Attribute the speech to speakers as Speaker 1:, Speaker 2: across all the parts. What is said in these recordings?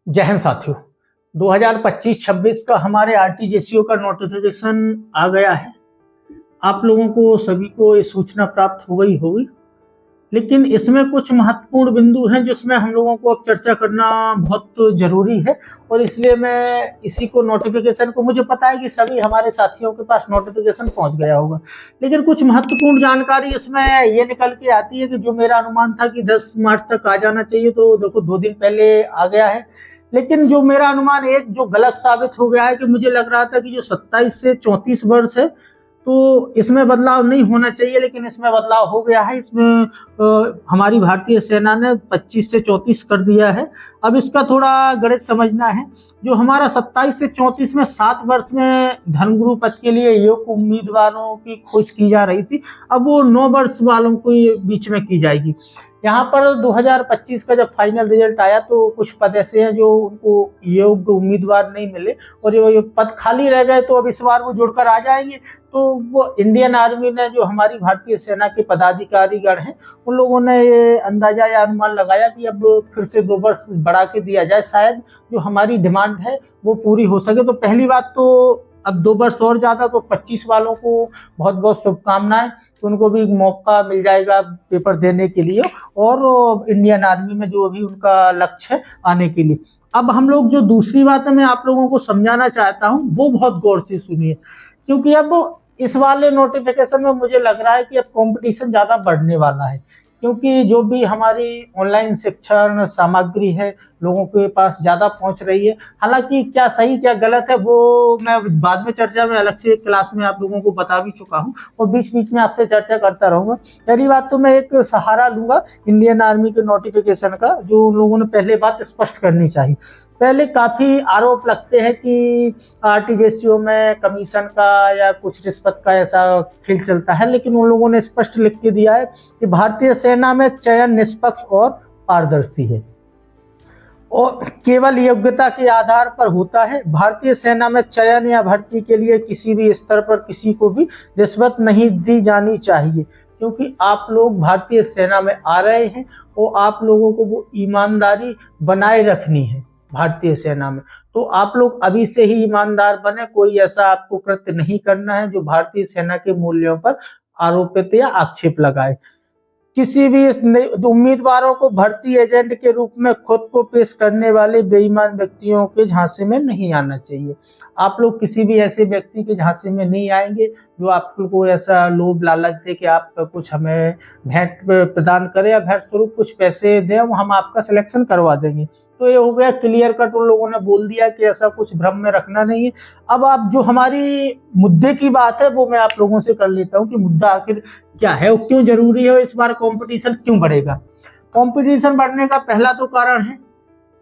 Speaker 1: जय हिंद साथियों। 2025-26 का हमारे आरटीजीएससीओ का नोटिफिकेशन आ गया है। आप लोगों को सभी को ये सूचना प्राप्त हो गई होगी, लेकिन इसमें कुछ महत्वपूर्ण बिंदु हैं जिसमें हम लोगों को अब चर्चा करना बहुत जरूरी है। और इसलिए मैं इसी को नोटिफिकेशन को, मुझे पता है कि सभी हमारे साथियों के पास नोटिफिकेशन पहुंच गया होगा, लेकिन कुछ महत्वपूर्ण जानकारी इसमें ये निकल के आती है कि जो मेरा अनुमान था कि 10 मार्च तक आ जाना चाहिए, तो देखो 2 दिन पहले आ गया है। लेकिन जो मेरा अनुमान एक जो गलत साबित हो गया है कि मुझे लग रहा था कि जो 27 से 34 वर्ष है तो इसमें बदलाव नहीं होना चाहिए, लेकिन इसमें बदलाव हो गया है। इसमें हमारी भारतीय सेना ने 25 से 34 कर दिया है। अब इसका थोड़ा गणित समझना है। जो हमारा 27 से 34 में 7 वर्ष में धर्मगुरु पद के लिए योग्य उम्मीदवारों की खोज की जा रही थी, अब वो 9 वर्ष वालों को बीच में की जाएगी। यहाँ पर 2025 का जब फाइनल रिजल्ट आया तो कुछ पद ऐसे हैं जो उनको योग्य उम्मीदवार नहीं मिले और ये पद खाली रह गए, तो अब इस बार वो जुड़कर आ जाएंगे। तो वो इंडियन आर्मी ने, जो हमारी भारतीय सेना के पदाधिकारीगण हैं, उन लोगों ने ये अंदाजा या अनुमान लगाया कि अब फिर से 2 वर्ष बढ़ा के दिया जाए, शायद जो हमारी डिमांड है वो पूरी हो सके। तो पहली बात तो अब 2 वर्ष और ज़्यादा, तो 25 वालों को बहुत बहुत शुभकामनाएं, तो उनको भी मौका मिल जाएगा पेपर देने के लिए और इंडियन आर्मी में जो भी उनका लक्ष्य है आने के लिए। अब हम लोग जो दूसरी बात मैं आप लोगों को समझाना चाहता हूँ वो बहुत गौर से सुनिए, क्योंकि अब इस वाले नोटिफिकेशन में मुझे लग रहा है कि अब कंपटीशन ज़्यादा बढ़ने वाला है, क्योंकि जो भी हमारी ऑनलाइन शिक्षण सामग्री है लोगों के पास ज़्यादा पहुंच रही है। हालांकि क्या सही क्या गलत है वो मैं बाद में चर्चा में अलग से क्लास में आप लोगों को बता भी चुका हूं और बीच बीच में आपसे चर्चा करता रहूंगा। पहली बात तो मैं एक सहारा लूंगा इंडियन आर्मी के नोटिफिकेशन का, जो लोगों ने पहले बात स्पष्ट करनी चाहिए। पहले काफ़ी आरोप लगते हैं कि आरटीजीएससीओ में कमीशन का या कुछ रिश्वत का ऐसा खेल चलता है, लेकिन उन लोगों ने स्पष्ट लिख के दिया है कि भारतीय सेना में चयन निष्पक्ष और पारदर्शी है और केवल योग्यता के आधार पर होता है। भारतीय सेना में चयन या भर्ती के लिए किसी भी स्तर पर किसी को भी रिश्वत नहीं दी जानी चाहिए, क्योंकि आप लोग भारतीय सेना में आ रहे हैं और आप लोगों को वो ईमानदारी बनाए रखनी है भारतीय सेना में। तो आप लोग अभी से ही ईमानदार बने, कोई ऐसा आपको कृत्य नहीं करना है जो भारतीय सेना के मूल्यों पर आरोपित या आक्षेप लगाए। किसी भी उम्मीदवारों को भर्ती एजेंट के रूप में खुद को पेश करने वाले बेईमान व्यक्तियों के झांसे में नहीं आना चाहिए। आप लोग किसी भी ऐसे व्यक्ति के झांसे में नहीं आएंगे जो आपको ऐसा लोभ लालच दे कि आप कुछ हमें भेंट प्रदान करें या भेंट स्वरूप कुछ पैसे दें, हम आपका सिलेक्शन करवा देंगे। तो ये हो गया क्लियर कट, उन लोगों ने बोल दिया कि ऐसा कुछ भ्रम में रखना नहीं है। अब आप जो हमारी मुद्दे की बात है वो मैं आप लोगों से कर लेता हूँ कि मुद्दा आखिर क्या है और क्यों जरूरी है, इस बार कंपटीशन क्यों बढ़ेगा। कंपटीशन बढ़ने का पहला तो कारण है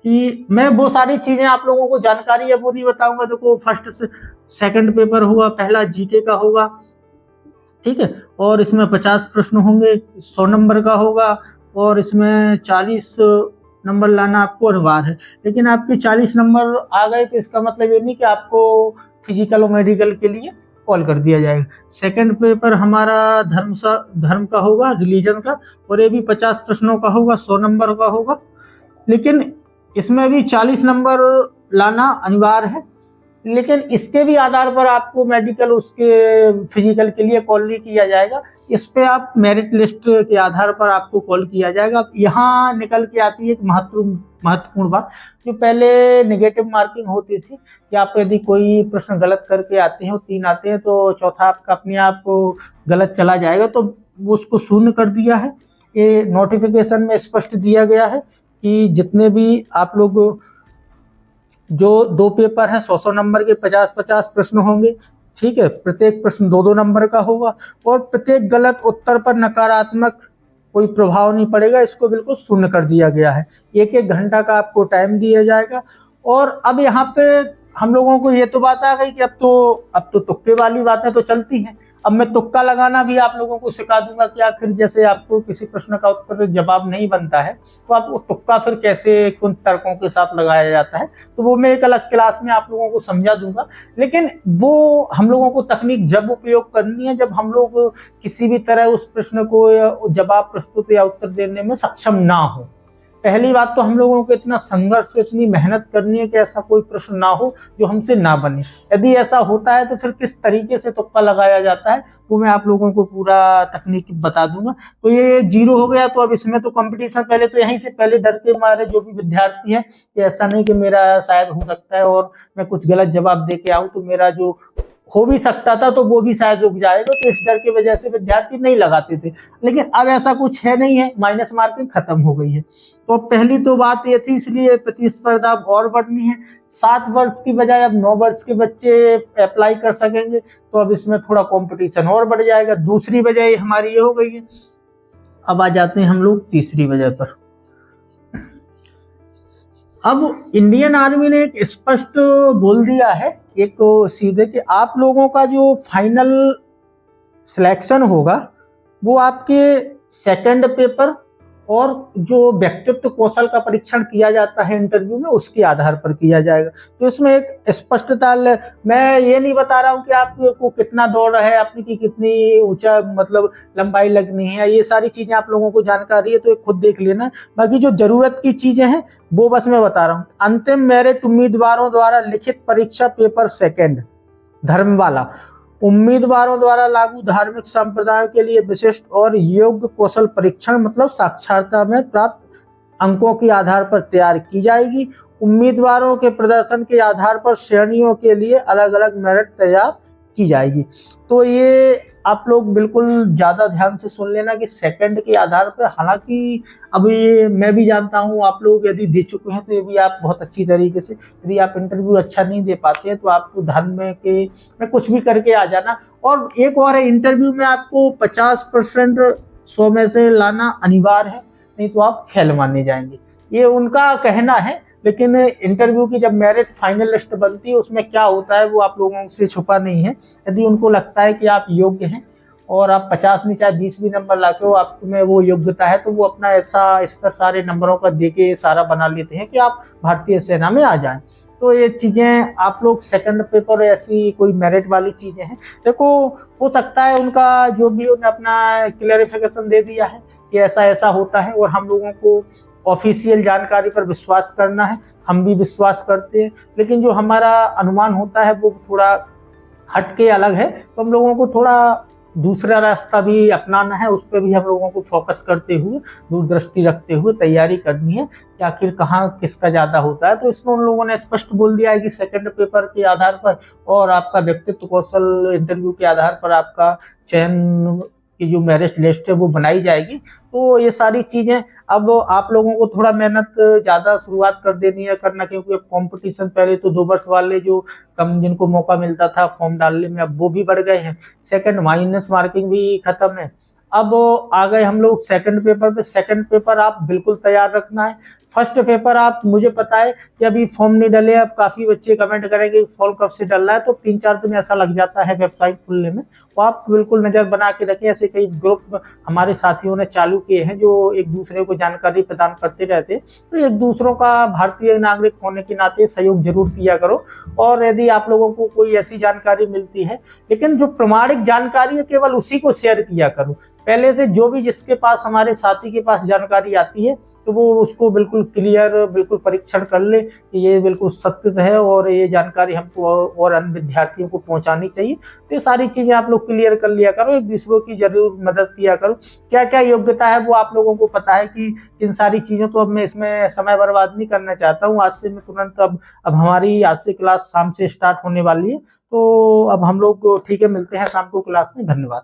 Speaker 1: कि मैं वो सारी चीजें आप लोगों को जानकारी है वो नहीं बताऊंगा। देखो, फर्स्ट से सेकंड पेपर होगा, पहला जीके का होगा, ठीक है, और इसमें 50 प्रश्न होंगे, 100 नंबर का होगा और इसमें 40 नंबर लाना आपको अनिवार्य है। लेकिन आपके 40 नंबर आ गए तो इसका मतलब ये नहीं कि आपको फिजिकल और मेडिकल के लिए कॉल कर दिया जाएगा। सेकंड पेपर हमारा धर्म का होगा, रिलीजन का, और ये भी 50 प्रश्नों का होगा, 100 नंबर का होगा, लेकिन इसमें भी 40 नंबर लाना अनिवार्य है। लेकिन इसके भी आधार पर आपको मेडिकल उसके फिजिकल के लिए कॉल नहीं किया जाएगा, इस पे आप मेरिट लिस्ट के आधार पर आपको कॉल किया जाएगा। यहाँ निकल के आती है एक महत्वपूर्ण बात, जो पहले नेगेटिव मार्किंग होती थी कि आप यदि कोई प्रश्न गलत करके आते हैं, 3 आते हैं तो चौथा आपका अपने आप गलत चला जाएगा, तो उसको शून्य कर दिया है। ये नोटिफिकेशन में स्पष्ट दिया गया है कि जितने भी आप लोग, जो 2 पेपर हैं 100 नंबर के 50-50 प्रश्न होंगे, ठीक है, प्रत्येक प्रश्न 2-2 नंबर का होगा और प्रत्येक गलत उत्तर पर नकारात्मक कोई प्रभाव नहीं पड़ेगा, इसको बिल्कुल शून्य कर दिया गया है। 1-1 घंटा का आपको टाइम दिया जाएगा। और अब यहाँ पे हम लोगों को ये तो बात आ गई कि अब तो तुक्के वाली बातें तो चलती हैं। अब मैं तुक्का लगाना भी आप लोगों को सिखा दूंगा कि आखिर जैसे आपको किसी प्रश्न का उत्तर जवाब नहीं बनता है तो आप वो तुक्का फिर कैसे किन तर्कों के साथ लगाया जाता है, तो वो मैं एक अलग क्लास में आप लोगों को समझा दूंगा। लेकिन वो हम लोगों को तकनीक जब उपयोग करनी है जब हम लोग किसी भी तरह उस प्रश्न को जवाब प्रस्तुत या उत्तर देने में सक्षम ना हो। पहली बात तो हम लोगों को इतना संघर्ष, इतनी मेहनत करनी है कि ऐसा कोई प्रश्न ना हो जो हमसे ना बने। यदि ऐसा होता है तो फिर किस तरीके से तुक्का लगाया जाता है वो मैं आप लोगों को पूरा तकनीक बता दूंगा। तो ये 0 हो गया, तो अब इसमें तो कंपटीशन पहले तो यहीं से पहले डर के मारे जो भी विद्यार्थी है कि ऐसा नहीं कि मेरा शायद हो सकता है और मैं कुछ गलत जवाब दे के आऊं तो मेरा जो हो भी सकता था तो वो भी शायद रुक जाएगा, तो इस डर की वजह से विद्यार्थी नहीं लगाते थे। लेकिन अब ऐसा कुछ है नहीं है, माइनस मार्किंग खत्म हो गई है। तो पहली तो बात ये थी, इसलिए प्रतिस्पर्धा और बढ़नी है। 7 वर्ष की बजाय अब 9 वर्ष के बच्चे अप्लाई कर सकेंगे, तो अब इसमें थोड़ा कंपटीशन और बढ़ जाएगा। दूसरी वजह हमारी ये हो गई है। अब आ जाते हैं हम लोग तीसरी वजह पर। अब इंडियन आर्मी ने एक स्पष्ट बोल दिया है, एक सीधे, कि आप लोगों का जो फाइनल सिलेक्शन होगा वो आपके सेकंड पेपर और जो व्यक्तित्व कौशल का परीक्षण किया जाता है इंटरव्यू में, उसके आधार पर किया जाएगा। तो इसमें एक स्पष्टता, मैं ये नहीं बता रहा हूँ कि आपको कितना दौड़ है, आपकी कितनी ऊंचा मतलब लंबाई लगनी है, ये सारी चीजें आप लोगों को जानकारी है तो ये खुद देख लेना। बाकी जो जरूरत की चीजें हैं वो बस मैं बता रहा हूँ। अंतिम मेरिट उम्मीदवारों द्वारा लिखित परीक्षा पेपर सेकेंड धर्म वाला, उम्मीदवारों द्वारा लागू धार्मिक संप्रदायों के लिए विशिष्ट और योग्य कौशल परीक्षण मतलब साक्षरता में प्राप्त अंकों के आधार पर तैयार की जाएगी। उम्मीदवारों के प्रदर्शन के आधार पर श्रेणियों के लिए अलग अलग मेरिट तैयार की जाएगी। तो ये आप लोग बिल्कुल ज़्यादा ध्यान से सुन लेना कि सेकंड के आधार पर, हालांकि अब ये मैं भी जानता हूँ आप लोग यदि दे चुके हैं तो ये भी आप बहुत अच्छी तरीके से, यदि आप इंटरव्यू अच्छा नहीं दे पाते हैं तो आपको धर्म में कुछ भी करके आ जाना। और एक और है, इंटरव्यू में आपको 50% 100 में से लाना अनिवार्य है, नहीं तो आप फेल माने जाएंगे। ये उनका कहना है, लेकिन इंटरव्यू की जब मेरिट फाइनल लिस्ट बनती है उसमें क्या होता है वो आप लोगों से छुपा नहीं है। यदि उनको लगता है कि आप योग्य हैं और आप 50 नहीं चाहे 20 भी नंबर लाते हो, आप में वो योग्यता है, तो वो अपना ऐसा स्तर सारे नंबरों का देके सारा बना लेते हैं कि आप भारतीय सेना में आ जाएं। तो ये चीज़ें आप लोग सेकंड पेपर ऐसी कोई मेरिट वाली चीज़ें हैं। देखो, हो सकता है उनका जो भी उन्हें अपना क्लैरिफिकेशन दे दिया है कि ऐसा ऐसा होता है और हम लोगों को ऑफिशियल जानकारी पर विश्वास करना है, हम भी विश्वास करते हैं, लेकिन जो हमारा अनुमान होता है वो थोड़ा हटके अलग है। तो हम लोगों को थोड़ा दूसरा रास्ता भी अपनाना है, उस पर भी हम लोगों को फोकस करते हुए, दूरदृष्टि रखते हुए तैयारी करनी है कि आखिर कहाँ किसका ज़्यादा होता है। तो इसमें उन लोगों ने स्पष्ट बोल दिया है कि सेकंड पेपर के आधार पर और आपका व्यक्तित्व कौशल इंटरव्यू के आधार पर आपका चयन की जो मेरिट लिस्ट है वो बनाई जाएगी। तो ये सारी चीज़ें अब आप लोगों को थोड़ा मेहनत ज़्यादा शुरुआत कर देनी है करना, क्योंकि अब कंपटीशन, पहले तो 2 वर्ष वाले जो कम जिनको मौका मिलता था फॉर्म डालने में, अब वो भी बढ़ गए हैं। सेकंड माइनस मार्किंग भी खत्म है। अब आ गए हम लोग सेकंड पेपर पे। सेकंड पेपर आप बिल्कुल तैयार रखना है। फर्स्ट पेपर आप, मुझे पता है कि अभी फॉर्म नहीं डले, अब काफ़ी बच्चे कमेंट करेंगे फॉर्म कब से डलना है, तो 3-4 दिन ऐसा लग जाता है वेबसाइट खुलने में। तो आप बिल्कुल नज़र बना के रखें। ऐसे कई ग्रुप हमारे साथियों ने चालू किए हैं जो एक दूसरे को जानकारी प्रदान करते रहते, तो एक दूसरों का भारतीय नागरिक होने के नाते सहयोग जरूर किया करो। और यदि आप लोगों को कोई ऐसी जानकारी मिलती है, लेकिन जो प्रमाणिक जानकारी है केवल उसी को शेयर किया करो। पहले से जो भी जिसके पास, हमारे साथी के पास जानकारी आती है तो वो उसको बिल्कुल क्लियर, बिल्कुल परीक्षण कर ले कि ये बिल्कुल सत्य है और ये जानकारी हमको और अन्य विद्यार्थियों को पहुंचानी चाहिए। तो ये सारी चीज़ें आप लोग क्लियर कर लिया करो, एक दूसरों की जरूर मदद किया करो। क्या क्या योग्यता है वो आप लोगों को पता है कि इन सारी चीज़ों, तो अब मैं इसमें समय बर्बाद नहीं करना चाहता हूँ। आज से मैं तुरंत अब हमारी आज से क्लास शाम से स्टार्ट होने वाली है, तो अब हम लोग ठीक है, मिलते हैं शाम को क्लास में। धन्यवाद।